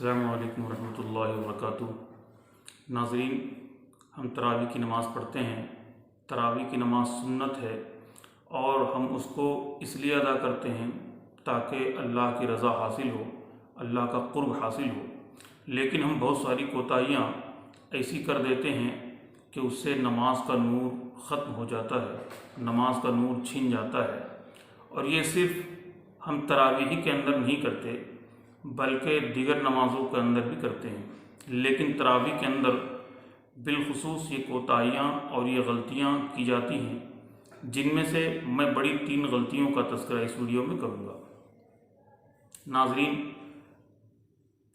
السلام علیکم ورحمۃ اللہ وبرکاتہ۔ ناظرین، ہم تراویح کی نماز پڑھتے ہیں۔ تراویح کی نماز سنت ہے اور ہم اس کو اس لیے ادا کرتے ہیں تاکہ اللہ کی رضا حاصل ہو، اللہ کا قرب حاصل ہو۔ لیکن ہم بہت ساری کوتاہیاں ایسی کر دیتے ہیں کہ اس سے نماز کا نور ختم ہو جاتا ہے، نماز کا نور چھن جاتا ہے۔ اور یہ صرف ہم تراویح کے اندر نہیں کرتے بلکہ دیگر نمازوں کے اندر بھی کرتے ہیں، لیکن تراویح کے اندر بالخصوص یہ کوتاہیاں اور یہ غلطیاں کی جاتی ہیں، جن میں سے میں بڑی 3 غلطیوں کا تذکرہ اس ویڈیو میں کروں گا۔ ناظرین،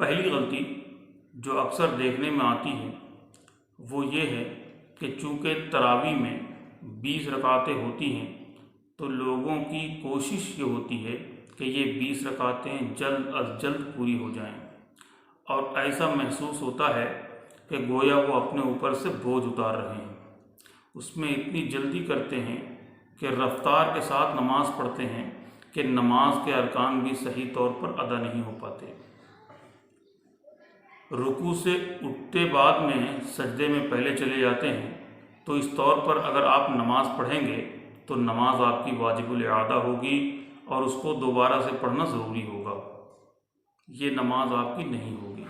پہلی غلطی جو اکثر دیکھنے میں آتی ہے وہ یہ ہے کہ چونکہ تراویح میں 20 رکعتیں ہوتی ہیں تو لوگوں کی کوشش یہ ہوتی ہے کہ یہ 20 رکعتیں جلد از جلد پوری ہو جائیں، اور ایسا محسوس ہوتا ہے کہ گویا وہ اپنے اوپر سے بوجھ اتار رہے ہیں۔ اس میں اتنی جلدی کرتے ہیں کہ رفتار کے ساتھ نماز پڑھتے ہیں کہ نماز کے ارکان بھی صحیح طور پر ادا نہیں ہو پاتے۔ رکوع سے اٹھتے بعد میں سجدے میں پہلے چلے جاتے ہیں، تو اس طور پر اگر آپ نماز پڑھیں گے تو نماز آپ کی واجب الاعادہ ہوگی اور اس کو دوبارہ سے پڑھنا ضروری ہوگا، یہ نماز آپ کی نہیں ہوگی۔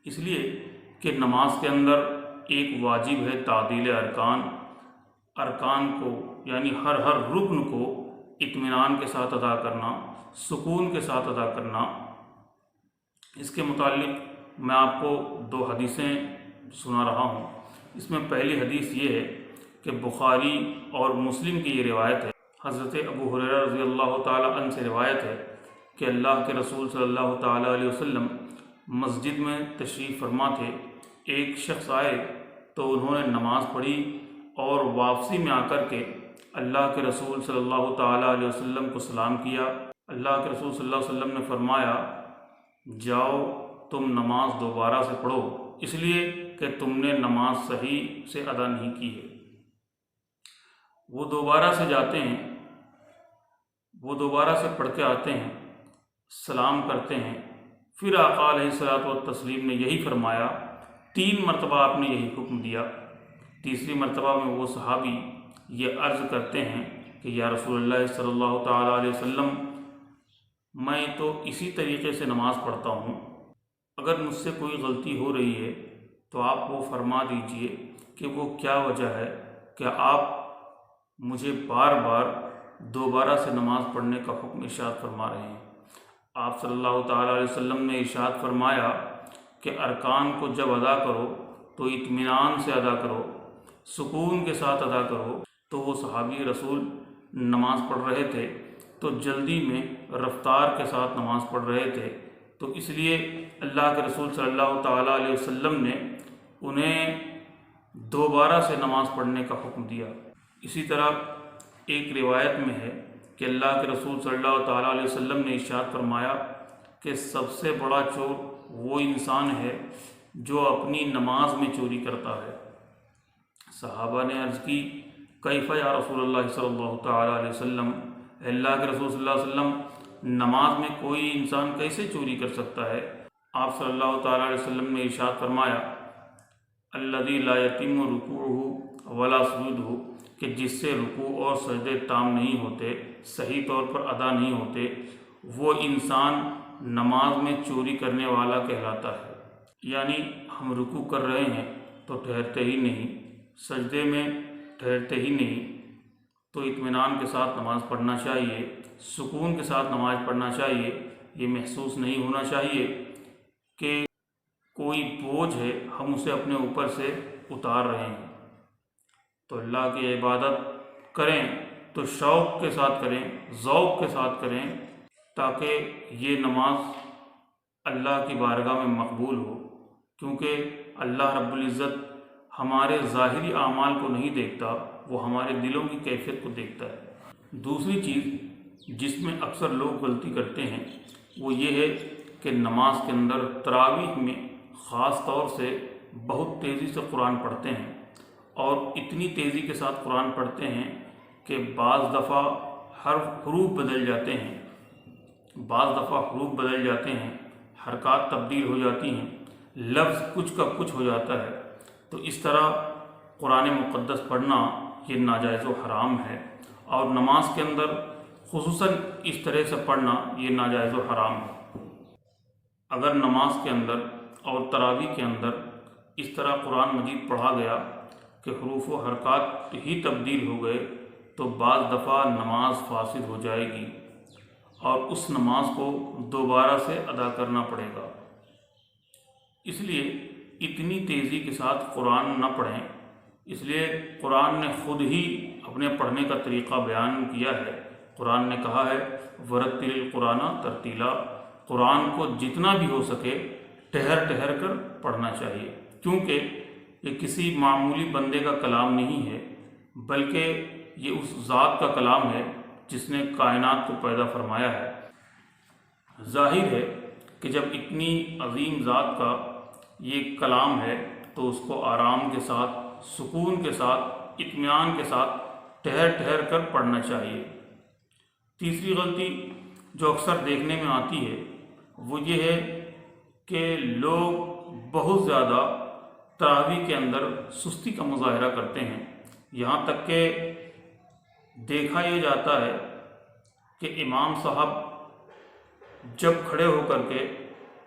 اس لیے کہ نماز کے اندر ایک واجب ہے تعدیل ارکان کو، یعنی ہر رکن کو اطمینان کے ساتھ ادا کرنا، سکون کے ساتھ ادا کرنا۔ اس کے متعلق میں آپ کو 2 حدیثیں سنا رہا ہوں۔ اس میں پہلی حدیث یہ ہے کہ بخاری اور مسلم کی یہ روایت ہے، حضرت ابو ہریرہ رضی اللہ تعالیٰ عنہ سے روایت ہے کہ اللہ کے رسول صلی اللہ تعالیٰ علیہ وسلم مسجد میں تشریف فرما تھے۔ ایک شخص آئے تو انہوں نے نماز پڑھی اور واپسی میں آ کر کے اللہ کے رسول صلی اللہ تعالیٰ علیہ وسلم کو سلام کیا۔ اللہ کے رسول صلی اللہ علیہ وسلم نے فرمایا، جاؤ تم نماز دوبارہ سے پڑھو، اس لیے کہ تم نے نماز صحیح سے ادا نہیں کی ہے۔ وہ دوبارہ سے جاتے ہیں، وہ دوبارہ سے پڑھ کے آتے ہیں، سلام کرتے ہیں۔ پھر آقا علیہ الصلوۃ والتسلیم نے یہی فرمایا، 3 مرتبہ آپ نے یہی حکم دیا۔ تیسری مرتبہ میں وہ صحابی یہ عرض کرتے ہیں کہ یا رسول اللہ صلی اللہ تعالیٰ علیہ وسلم، میں تو اسی طریقے سے نماز پڑھتا ہوں، اگر مجھ سے کوئی غلطی ہو رہی ہے تو آپ وہ فرما دیجئے کہ وہ کیا وجہ ہے کہ آپ مجھے بار بار دوبارہ سے نماز پڑھنے کا حکم ارشاد فرما رہے ہیں۔ آپ صلی اللہ تعالیٰ علیہ وسلم نے ارشاد فرمایا کہ ارکان کو جب ادا کرو تو اطمینان سے ادا کرو، سکون کے ساتھ ادا کرو۔ تو وہ صحابی رسول نماز پڑھ رہے تھے تو جلدی میں رفتار کے ساتھ نماز پڑھ رہے تھے، تو اس لیے اللہ کے رسول صلی اللہ تعالیٰ علیہ وسلم نے انہیں دوبارہ سے نماز پڑھنے کا حکم دیا۔ اسی طرح ایک روایت میں ہے کہ اللہ کے رسول صلی اللہ تعالیٰ علیہ وسلم نے ارشاد فرمایا کہ سب سے بڑا چور وہ انسان ہے جو اپنی نماز میں چوری کرتا ہے۔ صحابہ نے عرض کی، کیف یا رسول اللہ صلی اللہ تعالیٰ علیہ وسلم، اللہ کے رسول صلی اللہ علیہ وسلم، نماز میں کوئی انسان کیسے چوری کر سکتا ہے؟ آپ صلی اللہ تعالیٰ علیہ وسلم نے ارشاد فرمایا، الذی لا یتم رکوعہ ولا سجودہ، کہ جس سے رکوع اور سجدے تام نہیں ہوتے، صحیح طور پر ادا نہیں ہوتے، وہ انسان نماز میں چوری کرنے والا کہلاتا ہے۔ یعنی ہم رکوع کر رہے ہیں تو ٹھہرتے ہی نہیں، سجدے میں ٹھہرتے ہی نہیں، تو اطمینان کے ساتھ نماز پڑھنا چاہیے، سکون کے ساتھ نماز پڑھنا چاہیے۔ یہ محسوس نہیں ہونا چاہیے کہ کوئی بوجھ ہے، ہم اسے اپنے اوپر سے اتار رہے ہیں۔ تو اللہ کی عبادت کریں تو شوق کے ساتھ کریں، ذوق کے ساتھ کریں، تاکہ یہ نماز اللہ کی بارگاہ میں مقبول ہو، کیونکہ اللہ رب العزت ہمارے ظاہری اعمال کو نہیں دیکھتا، وہ ہمارے دلوں کی کیفیت کو دیکھتا ہے۔ دوسری چیز جس میں اکثر لوگ غلطی کرتے ہیں وہ یہ ہے کہ نماز کے اندر تراویح میں خاص طور سے بہت تیزی سے قرآن پڑھتے ہیں، اور اتنی تیزی کے ساتھ قرآن پڑھتے ہیں کہ بعض دفعہ حروف بدل جاتے ہیں، حرکات تبدیل ہو جاتی ہیں، لفظ کچھ کا کچھ ہو جاتا ہے، تو اس طرح قرآن مقدس پڑھنا یہ ناجائز و حرام ہے، اور نماز کے اندر خصوصاً اس طرح سے پڑھنا یہ ناجائز و حرام ہے۔ اگر نماز کے اندر اور تراویح کے اندر اس طرح قرآن مجید پڑھا گیا کہ حروف و حرکات ہی تبدیل ہو گئے تو بعض دفعہ نماز فاسد ہو جائے گی اور اس نماز کو دوبارہ سے ادا کرنا پڑے گا۔ اس لیے اتنی تیزی کے ساتھ قرآن نہ پڑھیں، اس لیے قرآن نے خود ہی اپنے پڑھنے کا طریقہ بیان کیا ہے۔ قرآن نے کہا ہے ورتل القرآن ترتیلا، قرآن کو جتنا بھی ہو سکے ٹھہر ٹھہر کر پڑھنا چاہیے، کیونکہ یہ کسی معمولی بندے کا کلام نہیں ہے، بلکہ یہ اس ذات کا کلام ہے جس نے کائنات کو پیدا فرمایا ہے۔ ظاہر ہے کہ جب اتنی عظیم ذات کا یہ کلام ہے تو اس کو آرام کے ساتھ، سکون کے ساتھ، اطمینان کے ساتھ ٹھہر ٹھہر کر پڑھنا چاہیے۔ تیسری غلطی جو اکثر دیکھنے میں آتی ہے وہ یہ ہے کہ لوگ بہت زیادہ تراویح کے اندر سستی کا مظاہرہ کرتے ہیں، یہاں تک کہ دیکھا یہ جاتا ہے کہ امام صاحب جب کھڑے ہو کر کے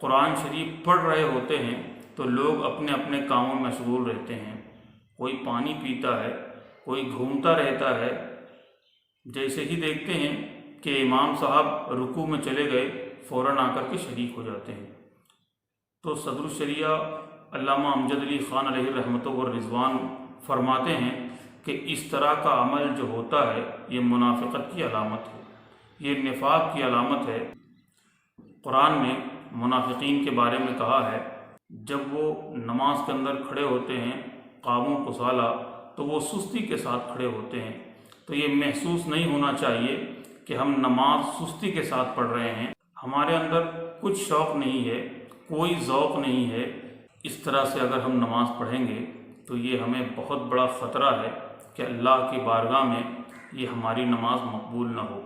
قرآن شریف پڑھ رہے ہوتے ہیں تو لوگ اپنے اپنے کاموں میں مشغول رہتے ہیں، کوئی پانی پیتا ہے، کوئی گھومتا رہتا ہے۔ جیسے ہی دیکھتے ہیں کہ امام صاحب رکوع میں چلے گئے فوراً آ کر کے شریک ہو جاتے ہیں۔ تو صدر الشریعہ علامہ امجد علی خان علیہ رحمۃ والرضوان فرماتے ہیں کہ اس طرح کا عمل جو ہوتا ہے یہ منافقت کی علامت ہے، یہ نفاق کی علامت ہے۔ قرآن نے منافقین کے بارے میں کہا ہے جب وہ نماز کے اندر کھڑے ہوتے ہیں قاموا کسالی، تو وہ سستی کے ساتھ کھڑے ہوتے ہیں۔ تو یہ محسوس نہیں ہونا چاہیے کہ ہم نماز سستی کے ساتھ پڑھ رہے ہیں، ہمارے اندر کچھ شوق نہیں ہے، کوئی ذوق نہیں ہے۔ اس طرح سے اگر ہم نماز پڑھیں گے تو یہ ہمیں بہت بڑا خطرہ ہے کہ اللہ کی بارگاہ میں یہ ہماری نماز مقبول نہ ہو،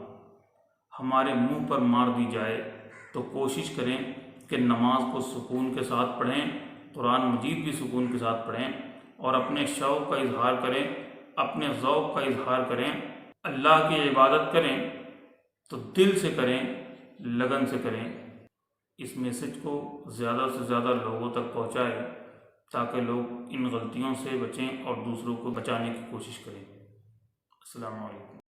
ہمارے منہ پر مار دی جائے۔ تو کوشش کریں کہ نماز کو سکون کے ساتھ پڑھیں، قرآن مجید بھی سکون کے ساتھ پڑھیں، اور اپنے شوق کا اظہار کریں، اپنے ذوق کا اظہار کریں۔ اللہ کی عبادت کریں تو دل سے کریں، لگن سے کریں۔ اس میسج کو زیادہ سے زیادہ لوگوں تک پہنچائیں تاکہ لوگ ان غلطیوں سے بچیں اور دوسروں کو بچانے کی کوشش کریں۔ السلام علیکم۔